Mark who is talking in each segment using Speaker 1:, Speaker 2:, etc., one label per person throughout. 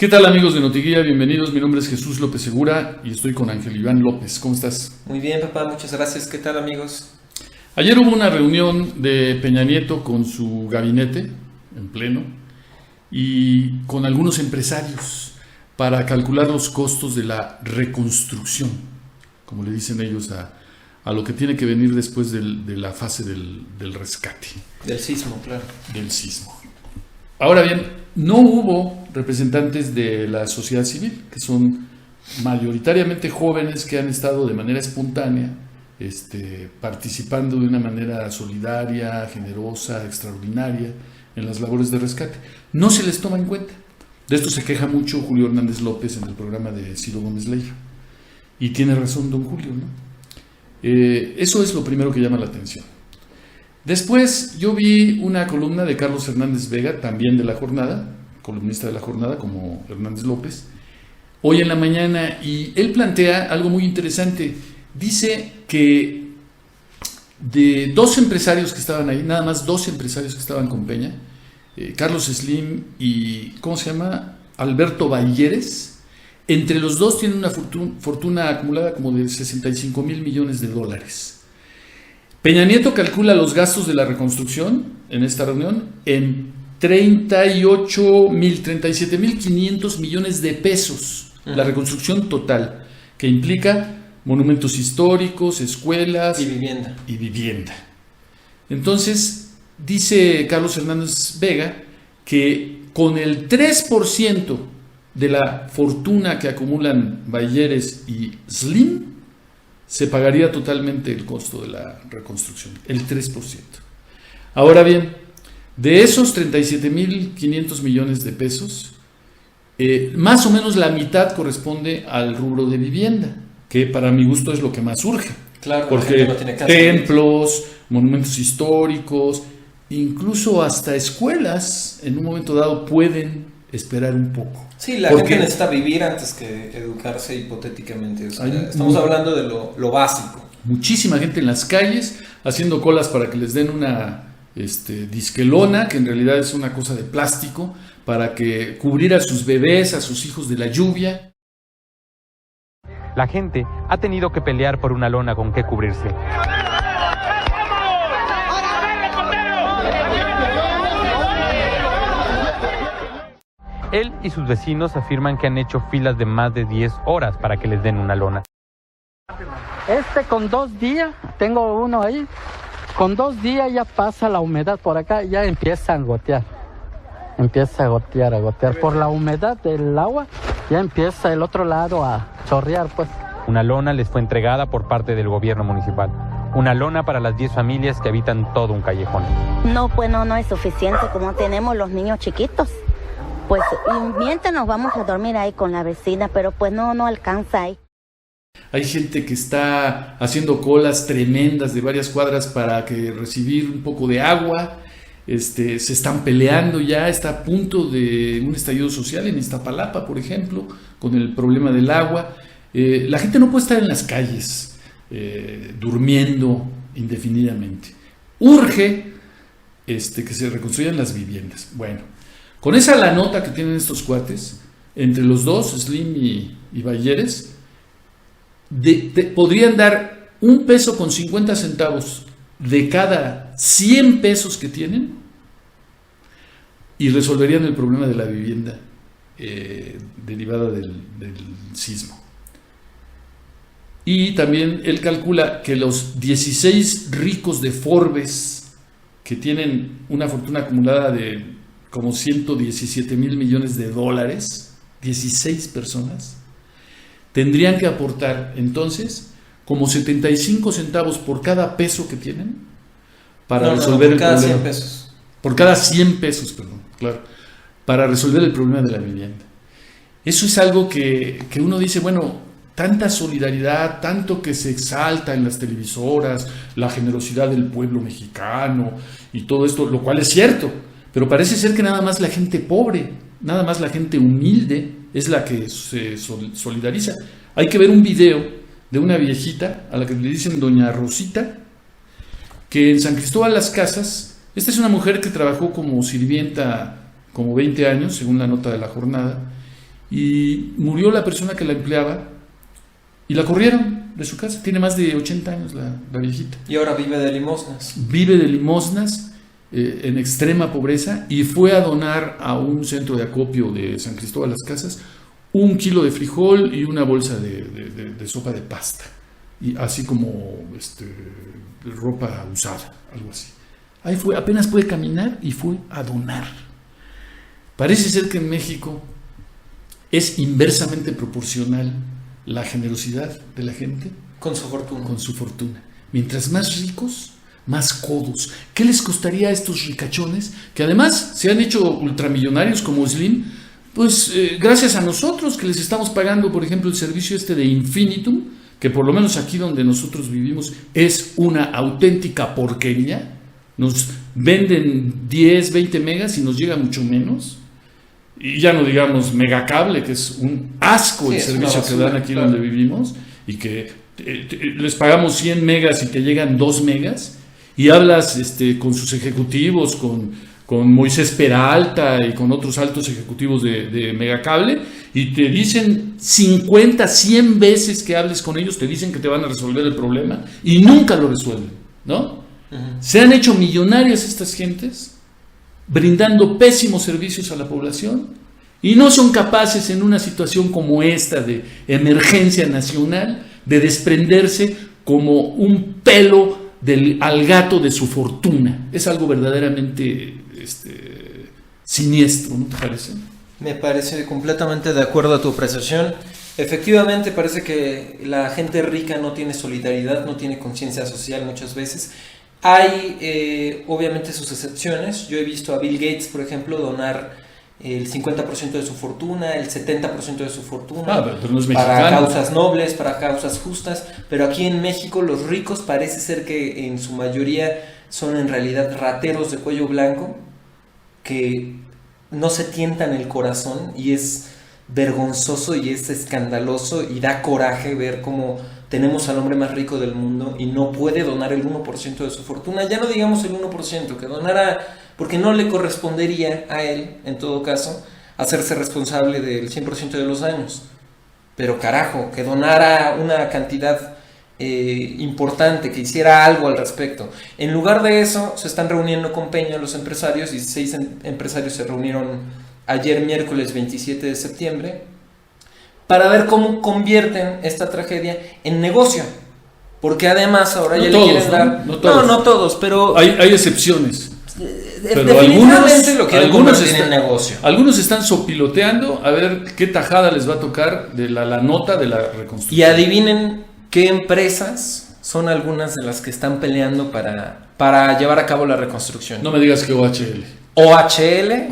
Speaker 1: ¿Qué tal, amigos de Notiguía? Bienvenidos, mi nombre es Jesús López Segura y estoy con Ángel Iván López. ¿Cómo estás?
Speaker 2: Muy bien, papá, muchas gracias. ¿Qué tal, amigos?
Speaker 1: Ayer hubo una reunión de Peña Nieto con su gabinete en pleno y con algunos empresarios para calcular los costos de la reconstrucción, como le dicen ellos a lo que tiene que venir después de la fase del rescate.
Speaker 2: Del sismo, claro.
Speaker 1: Del sismo. Ahora bien, no hubo representantes de la sociedad civil, que son mayoritariamente jóvenes que han estado de manera espontánea participando de una manera solidaria, generosa, extraordinaria en las labores de rescate. No se les toma en cuenta. De esto se queja mucho Julio Hernández López en el programa de Ciro Gómez Leiva. Y tiene razón don Julio, ¿no? Eso es lo primero que llama la atención. Después yo vi una columna de Carlos Fernández Vega, también de La Jornada, columnista de La Jornada como Hernández López, hoy en la mañana, y él plantea algo muy interesante. Dice que de dos empresarios que estaban ahí, nada más dos empresarios que estaban con Peña, Carlos Slim y, ¿cómo se llama?, Alberto Balleres, entre los dos tienen una fortuna acumulada como de 65 mil millones de dólares. Peña Nieto calcula los gastos de la reconstrucción en esta reunión en 37.500 millones de pesos, la reconstrucción total, que implica monumentos históricos, escuelas y vivienda. Entonces, dice Carlos Hernández Vega que con el 3% de la fortuna que acumulan Balleres y Slim, se pagaría totalmente el costo de la reconstrucción, el 3%. Ahora bien, de esos 37.500 millones de pesos, más o menos la mitad corresponde al rubro de vivienda, que para mi gusto es lo que más urge.
Speaker 2: Claro,
Speaker 1: porque no tiene templos, monumentos históricos, incluso hasta escuelas, en un momento dado pueden esperar un poco.
Speaker 2: Sí, la gente necesita vivir antes que educarse hipotéticamente. O sea, estamos hablando de lo básico.
Speaker 1: Muchísima gente en las calles haciendo colas para que les den una disquelona, que en realidad es una cosa de plástico, para que cubrir a sus bebés, a sus hijos de la lluvia.
Speaker 3: La gente ha tenido que pelear por una lona con que cubrirse. Él y sus vecinos afirman que han hecho filas de más de 10 horas para que les den una lona.
Speaker 4: Con 2 días, tengo uno ahí, con 2 días ya pasa la humedad por acá, ya empieza a gotear. Empieza a gotear. Por la humedad del agua, ya empieza el otro lado a chorrear, pues.
Speaker 3: Una lona les fue entregada por parte del gobierno municipal. Una lona para las 10 familias que habitan todo un callejón.
Speaker 5: No, pues no es suficiente, como tenemos los niños chiquitos. Pues mientras nos vamos a dormir ahí con la vecina, pero pues no alcanza ahí.
Speaker 1: Hay gente que está haciendo colas tremendas de varias cuadras para recibir un poco de agua. Se están peleando ya, está a punto de un estallido social en Iztapalapa, por ejemplo, con el problema del agua. La gente no puede estar en las calles durmiendo indefinidamente. Urge que se reconstruyan las viviendas. Bueno, con esa la nota que tienen estos cuates, entre los dos, Slim y Balleres, podrían dar $1.50 de cada 100 pesos que tienen y resolverían el problema de la vivienda derivada del sismo. Y también él calcula que los 16 ricos de Forbes, que tienen una fortuna acumulada de como 117 mil millones de dólares, 16 personas, tendrían que aportar entonces como 75 centavos por cada peso que tienen para resolver el problema.
Speaker 2: 100 pesos.
Speaker 1: Por cada 100 pesos, perdón, claro, para resolver el problema de la vivienda. Eso es algo que uno dice, bueno, tanta solidaridad, tanto que se exalta en las televisoras, la generosidad del pueblo mexicano y todo esto, lo cual es cierto. Pero parece ser que nada más la gente pobre, nada más la gente humilde es la que se solidariza. Hay que ver un video de una viejita a la que le dicen Doña Rosita, que en San Cristóbal Las Casas, esta es una mujer que trabajó como sirvienta como 20 años, según la nota de La Jornada, y murió la persona que la empleaba y la corrieron de su casa. Tiene más de 80 años la viejita.
Speaker 2: Y ahora vive de limosnas.
Speaker 1: Vive de limosnas en extrema pobreza, y fue a donar a un centro de acopio de San Cristóbal Las Casas 1 kilo de frijol y una bolsa de sopa de pasta, y así como ropa usada, algo así. Ahí fue, apenas puede caminar y fue a donar. Parece ser que en México es inversamente proporcional la generosidad de la gente
Speaker 2: Con su fortuna.
Speaker 1: Mientras más ricos, más codos. ¿Qué les costaría a estos ricachones, que además se han hecho ultramillonarios como Slim? Pues gracias a nosotros, que les estamos pagando, por ejemplo, el servicio de Infinitum, que por lo menos aquí donde nosotros vivimos es una auténtica porquería. Nos venden 10, 20 megas y nos llega mucho menos. Y ya no digamos Megacable, que es un asco el servicio que dan aquí donde vivimos, y que les pagamos 100 megas y te llegan 2 megas, y hablas con sus ejecutivos, con Moisés Peralta y con otros altos ejecutivos de Megacable, y te dicen 50, 100 veces que hables con ellos, te dicen que te van a resolver el problema, y nunca lo resuelven, ¿no? Se han hecho millonarias estas gentes, brindando pésimos servicios a la población, y no son capaces en una situación como esta de emergencia nacional de desprenderse como un pelo al gato de su fortuna. Es algo verdaderamente siniestro, ¿no te parece?
Speaker 2: Me parece completamente de acuerdo a tu apreciación. Efectivamente, parece que la gente rica no tiene solidaridad, no tiene conciencia social muchas veces. Hay obviamente sus excepciones. Yo he visto a Bill Gates, por ejemplo, donar el 50% de su fortuna, el 70% de su fortuna
Speaker 1: pero no es
Speaker 2: para causas nobles, para causas justas. Pero aquí en México los ricos parece ser que en su mayoría son en realidad rateros de cuello blanco que no se tientan el corazón, y es vergonzoso y es escandaloso y da coraje ver cómo tenemos al hombre más rico del mundo y no puede donar el 1% de su fortuna. Ya no digamos el 1%, que donara, porque no le correspondería a él, en todo caso, hacerse responsable del 100% de los daños. Pero carajo, que donara una cantidad importante, que hiciera algo al respecto. En lugar de eso, se están reuniendo con Peña los empresarios, 16 empresarios se reunieron ayer miércoles 27 de septiembre, para ver cómo convierten esta tragedia en negocio. Porque además ahora
Speaker 1: no
Speaker 2: ya
Speaker 1: todos,
Speaker 2: le quieren dar...
Speaker 1: No todos.
Speaker 2: No todos, pero...
Speaker 1: Hay excepciones. Pero
Speaker 2: definitivamente lo quieren convertir en negocio.
Speaker 1: Algunos están sopiloteando a ver qué tajada les va a tocar de la nota de la reconstrucción.
Speaker 2: Y adivinen qué empresas son algunas de las que están peleando para llevar a cabo la reconstrucción.
Speaker 1: No me digas que OHL.
Speaker 2: OHL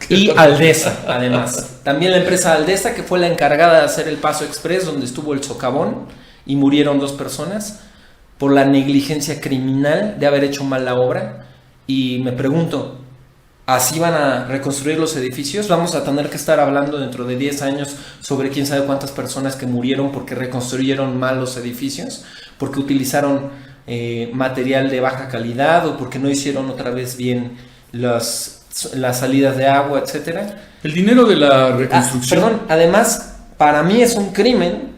Speaker 2: y Aldesa, además. También la empresa Aldesa, que fue la encargada de hacer el Paso Express, donde estuvo el socavón y murieron 2 personas por la negligencia criminal de haber hecho mal la obra. Y me pregunto, ¿así van a reconstruir los edificios? Vamos a tener que estar hablando dentro de 10 años sobre quién sabe cuántas personas que murieron porque reconstruyeron mal los edificios, porque utilizaron material de baja calidad o porque no hicieron otra vez bien las salidas de agua, etcétera.
Speaker 1: El dinero de la reconstrucción.
Speaker 2: Además, para mí es un crimen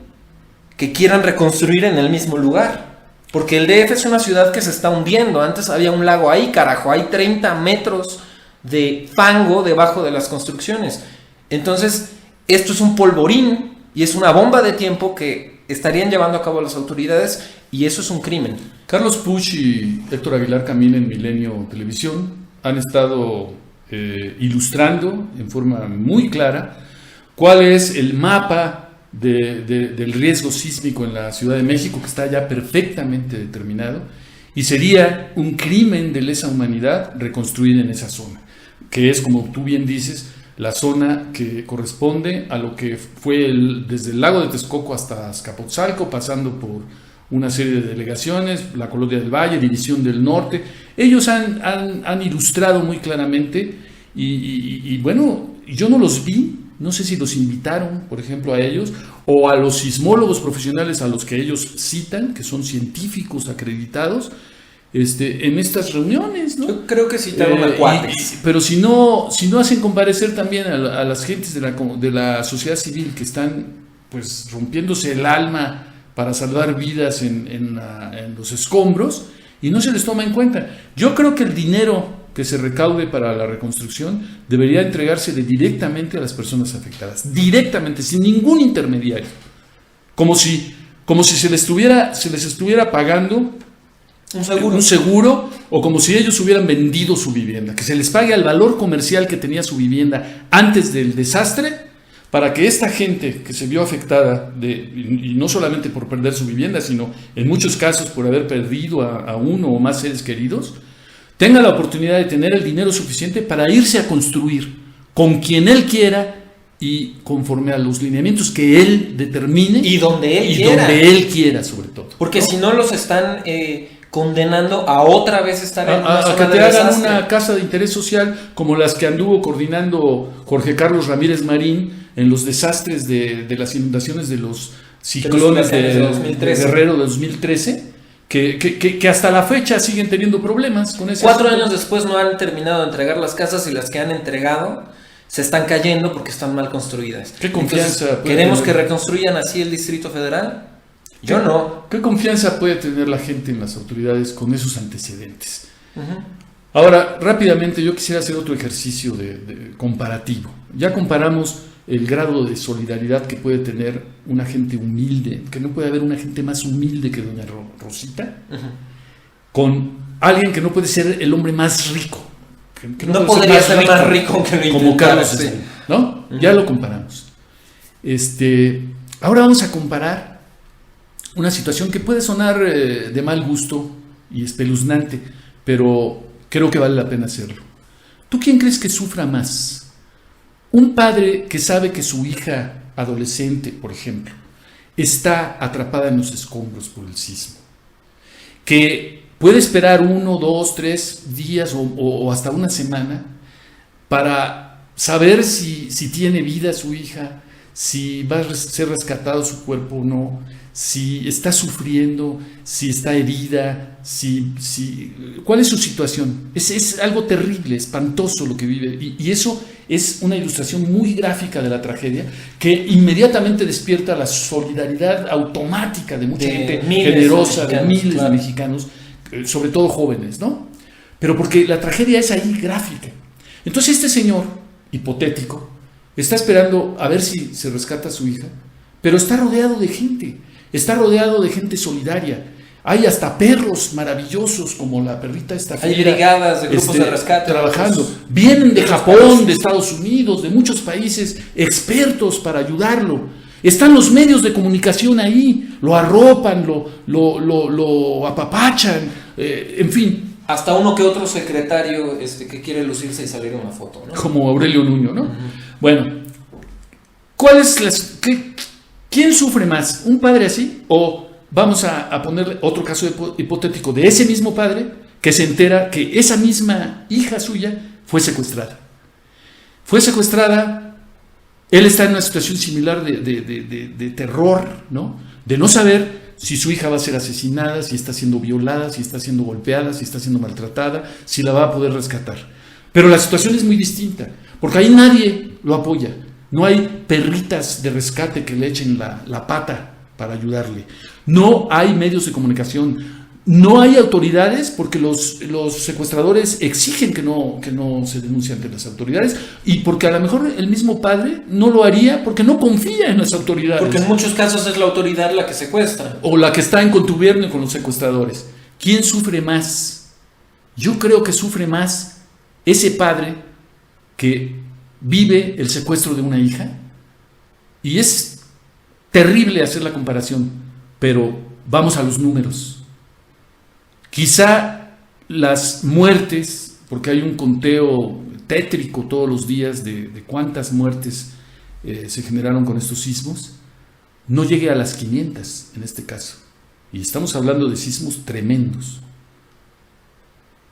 Speaker 2: que quieran reconstruir en el mismo lugar, porque el DF es una ciudad que se está hundiendo. Antes había un lago ahí, carajo, hay 30 metros de fango debajo de las construcciones. Entonces, esto es un polvorín y es una bomba de tiempo que estarían llevando a cabo las autoridades, y eso es un crimen.
Speaker 1: Carlos Puch y Héctor Aguilar Camín en Milenio Televisión han estado ilustrando en forma muy clara cuál es el mapa del riesgo sísmico en la Ciudad de México, que está ya perfectamente determinado, y sería un crimen de lesa humanidad reconstruir en esa zona, que es, como tú bien dices, la zona que corresponde a lo que fue desde el lago de Texcoco hasta Azcapotzalco, pasando por una serie de delegaciones, la Colonia del Valle, División del Norte. Ellos han ilustrado muy claramente y bueno, yo no los vi, no sé si los invitaron, por ejemplo, a ellos o a los sismólogos profesionales a los que ellos citan, que son científicos acreditados. en estas reuniones, ¿no?
Speaker 2: Yo creo que citaron a cuates.
Speaker 1: Pero si no hacen comparecer también a las gentes de la sociedad civil que están pues rompiéndose el alma para salvar vidas en los escombros, y no se les toma en cuenta. Yo creo que el dinero que se recaude para la reconstrucción debería entregársele directamente a las personas afectadas, directamente, sin ningún intermediario, como si se les estuviera pagando un seguro, o como si ellos hubieran vendido su vivienda, que se les pague al valor comercial que tenía su vivienda antes del desastre, para que esta gente que se vio afectada, y no solamente por perder su vivienda, sino en muchos casos por haber perdido a uno o más seres queridos, tenga la oportunidad de tener el dinero suficiente para irse a construir con quien él quiera y conforme a los lineamientos que él determine
Speaker 2: y donde
Speaker 1: él quiera, sobre todo.
Speaker 2: Porque si no los están condenando a otra vez estar en una zona
Speaker 1: que te
Speaker 2: de
Speaker 1: hagan
Speaker 2: desastre.
Speaker 1: Una casa de interés social como las que anduvo coordinando Jorge Carlos Ramírez Marín en los desastres de las inundaciones de los ciclones de
Speaker 2: 2013.
Speaker 1: Guerrero de 2013, que hasta la fecha siguen teniendo problemas con ese
Speaker 2: 4
Speaker 1: asunto.
Speaker 2: años después no han terminado de entregar las casas, y las que han entregado se están cayendo porque están mal construidas.
Speaker 1: ¿Qué confianza
Speaker 2: Entonces,
Speaker 1: puede
Speaker 2: ¿queremos
Speaker 1: tener?
Speaker 2: que reconstruyan así el Distrito Federal? Yo no.
Speaker 1: ¿Qué confianza puede tener la gente en las autoridades con esos antecedentes?
Speaker 2: Uh-huh.
Speaker 1: Ahora, rápidamente, yo quisiera hacer otro ejercicio de comparativo. Ya comparamos el grado de solidaridad que puede tener una gente humilde, que no puede haber una gente más humilde que doña Rosita, con alguien que no puede ser el hombre más rico. Que
Speaker 2: No
Speaker 1: puede
Speaker 2: podría ser más rico que lo
Speaker 1: como
Speaker 2: intentara,
Speaker 1: Carlos
Speaker 2: sí.
Speaker 1: Slim, ¿no? Ya lo comparamos. Ahora vamos a comparar una situación que puede sonar de mal gusto y espeluznante, pero creo que vale la pena hacerlo. ¿Tú quién crees que sufra más? Un padre que sabe que su hija adolescente, por ejemplo, está atrapada en los escombros por el sismo, que puede esperar 1, 2, 3 días o hasta una semana para saber si tiene vida su hija, si va a ser rescatado su cuerpo o no, si está sufriendo, si está herida, cuál es su situación. Es algo terrible, espantoso lo que vive, y eso es una ilustración muy gráfica de la tragedia que inmediatamente despierta la solidaridad automática de mucha gente generosa, de miles de mexicanos, sobre todo jóvenes, ¿no? Pero porque la tragedia es ahí gráfica. Entonces este señor hipotético está esperando a ver si se rescata a su hija, pero está rodeado de gente. Está rodeado de gente solidaria. Hay hasta perros maravillosos como la perrita esta
Speaker 2: Hay
Speaker 1: fiera,
Speaker 2: brigadas de grupos de rescate
Speaker 1: trabajando. Vienen de Japón, de Estados Unidos, de muchos países expertos para ayudarlo. Están los medios de comunicación ahí, lo arropan, lo apapachan, en fin.
Speaker 2: Hasta uno que otro secretario que quiere lucirse y salir en una foto, ¿no?
Speaker 1: Como Aurelio Nuño, ¿no?
Speaker 2: Uh-huh.
Speaker 1: Bueno, ¿quién sufre más? ¿Un padre así? O vamos a ponerle otro caso hipotético de ese mismo padre que se entera que esa misma hija suya fue secuestrada. Fue secuestrada, él está en una situación similar de terror, ¿no? De no saber si su hija va a ser asesinada, si está siendo violada, si está siendo golpeada, si está siendo maltratada, si la va a poder rescatar. Pero la situación es muy distinta, porque ahí nadie lo apoya. No hay perritas de rescate que le echen la pata para ayudarle. No hay medios de comunicación. No hay autoridades porque los secuestradores exigen que no se denuncie ante las autoridades, y porque a lo mejor el mismo padre no lo haría porque no confía en las autoridades.
Speaker 2: Porque en muchos casos es la autoridad la que secuestra.
Speaker 1: O la que está en contubernio con los secuestradores. ¿Quién sufre más? Yo creo que sufre más ese padre que vive el secuestro de una hija, y es terrible hacer la comparación, pero vamos a los números. Quizá las muertes, porque hay un conteo tétrico todos los días de cuántas muertes se generaron con estos sismos, no llegue a las 500 en este caso, y estamos hablando de sismos tremendos.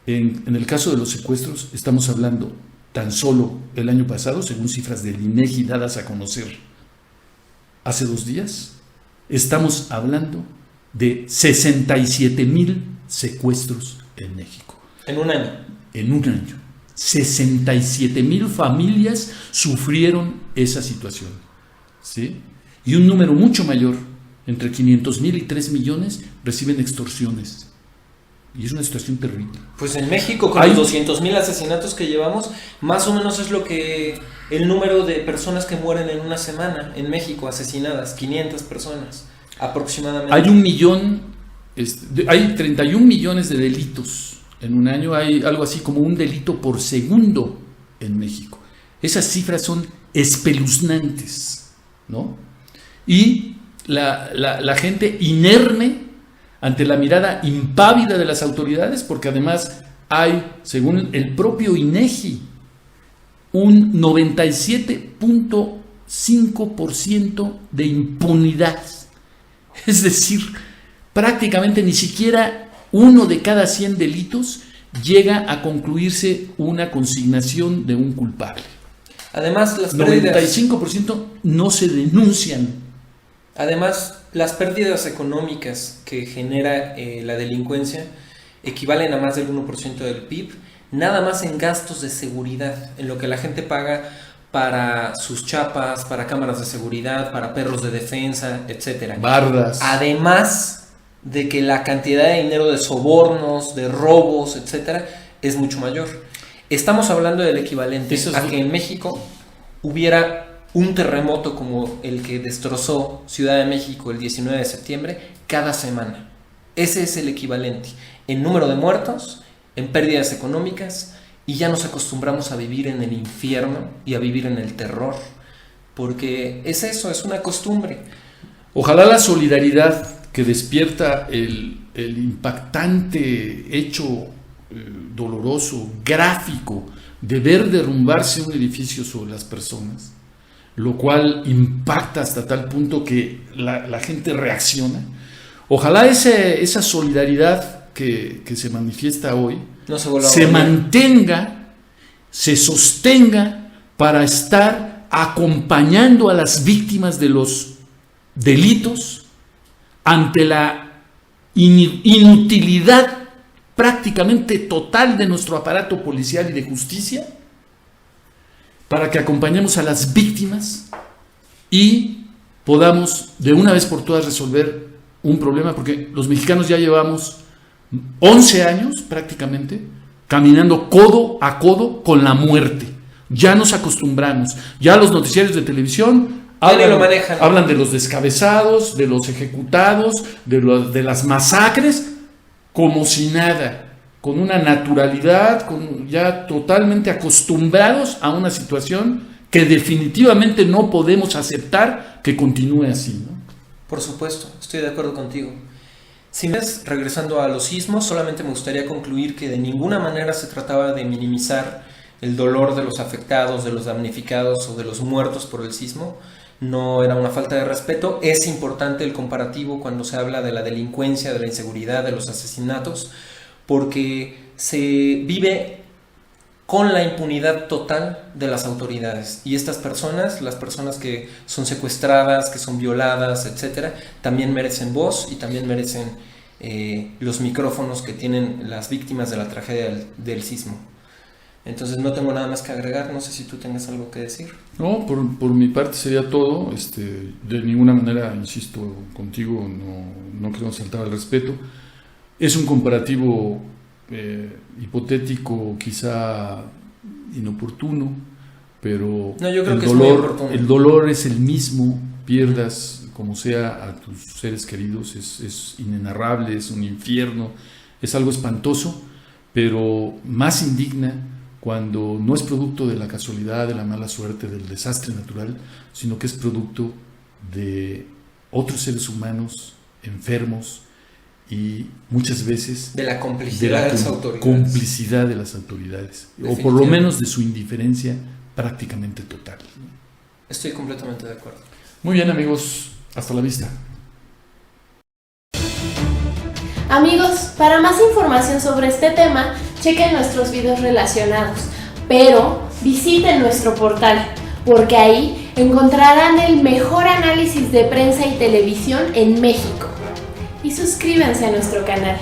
Speaker 1: En el caso de los secuestros estamos hablando tan solo el año pasado, según cifras del INEGI dadas a conocer hace 2 días, estamos hablando de 67,000 secuestros en México.
Speaker 2: En un año.
Speaker 1: En un año. 67,000 familias sufrieron esa situación, ¿sí? Y un número mucho mayor, entre 500,000 y 3 millones, reciben extorsiones. Y es una situación terrible.
Speaker 2: Pues en México, con los 200,000 asesinatos que llevamos, más o menos es lo que el número de personas que mueren en una semana en México asesinadas, 500 personas aproximadamente.
Speaker 1: Hay 31 millones de delitos en un año. Hay algo así como un delito por segundo en México. Esas cifras son espeluznantes, ¿no? Y la gente inerme ante la mirada impávida de las autoridades, porque además hay, según el propio INEGI, un 97.5% de impunidad. Es decir, prácticamente ni siquiera 1 de cada 100 delitos llega a concluirse una consignación de un culpable.
Speaker 2: Además, las pérdidas...
Speaker 1: 95% no se denuncian.
Speaker 2: Además, las pérdidas económicas que genera la delincuencia equivalen a más del 1% del PIB, nada más en gastos de seguridad, en lo que la gente paga para sus chapas, para cámaras de seguridad, para perros de defensa, etc.
Speaker 1: Bardas.
Speaker 2: Además de que la cantidad de dinero de sobornos, de robos, etc., es mucho mayor. Estamos hablando del equivalente a que en México hubiera un terremoto como el que destrozó Ciudad de México el 19 de septiembre cada semana. Ese es el equivalente en número de muertos, en pérdidas económicas, y ya nos acostumbramos a vivir en el infierno y a vivir en el terror, porque es eso, es una costumbre.
Speaker 1: Ojalá la solidaridad que despierta el impactante hecho doloroso, gráfico, de ver derrumbarse un edificio sobre las personas, lo cual impacta hasta tal punto que la gente reacciona. Ojalá esa solidaridad que se manifiesta hoy se mantenga, se sostenga para estar acompañando a las víctimas de los delitos ante la inutilidad prácticamente total de nuestro aparato policial y de justicia, para que acompañemos a las víctimas y podamos de una vez por todas resolver un problema, porque los mexicanos ya llevamos 11 años prácticamente caminando codo a codo con la muerte. Ya nos acostumbramos, ya los noticiarios de televisión hablan de los descabezados, de los ejecutados, de las masacres, como si nada, con una naturalidad, ya totalmente acostumbrados a una situación que definitivamente no podemos aceptar que continúe así, ¿no?
Speaker 2: Por supuesto, estoy de acuerdo contigo. Si me ves, regresando a los sismos, solamente me gustaría concluir que de ninguna manera se trataba de minimizar el dolor de los afectados, de los damnificados o de los muertos por el sismo. No era una falta de respeto. Es importante el comparativo cuando se habla de la delincuencia, de la inseguridad, de los asesinatos, porque se vive con la impunidad total de las autoridades. Y estas personas, las personas que son secuestradas, que son violadas, etcétera, también merecen voz y también merecen los micrófonos que tienen las víctimas de la tragedia del sismo. Entonces no tengo nada más que agregar. No sé si tú tengas algo que decir.
Speaker 1: No, por mi parte sería todo. De ninguna manera, insisto contigo, no queremos saltar al respeto. Es un comparativo hipotético, quizá inoportuno, pero
Speaker 2: no, yo creo que es muy oportuno.
Speaker 1: El dolor es el mismo, pierdas como sea a tus seres queridos, es inenarrable, es un infierno, es algo espantoso, pero más indigna cuando no es producto de la casualidad, de la mala suerte, del desastre natural, sino que es producto de otros seres humanos enfermos y muchas veces
Speaker 2: de la complicidad de las autoridades,
Speaker 1: o por lo menos de su indiferencia prácticamente total.
Speaker 2: Estoy completamente de acuerdo.
Speaker 1: Muy bien, amigos, hasta la vista.
Speaker 6: Amigos, para más información sobre este tema, chequen nuestros videos relacionados, pero visiten nuestro portal, porque ahí encontrarán el mejor análisis de prensa y televisión en México. Y suscríbanse a nuestro canal.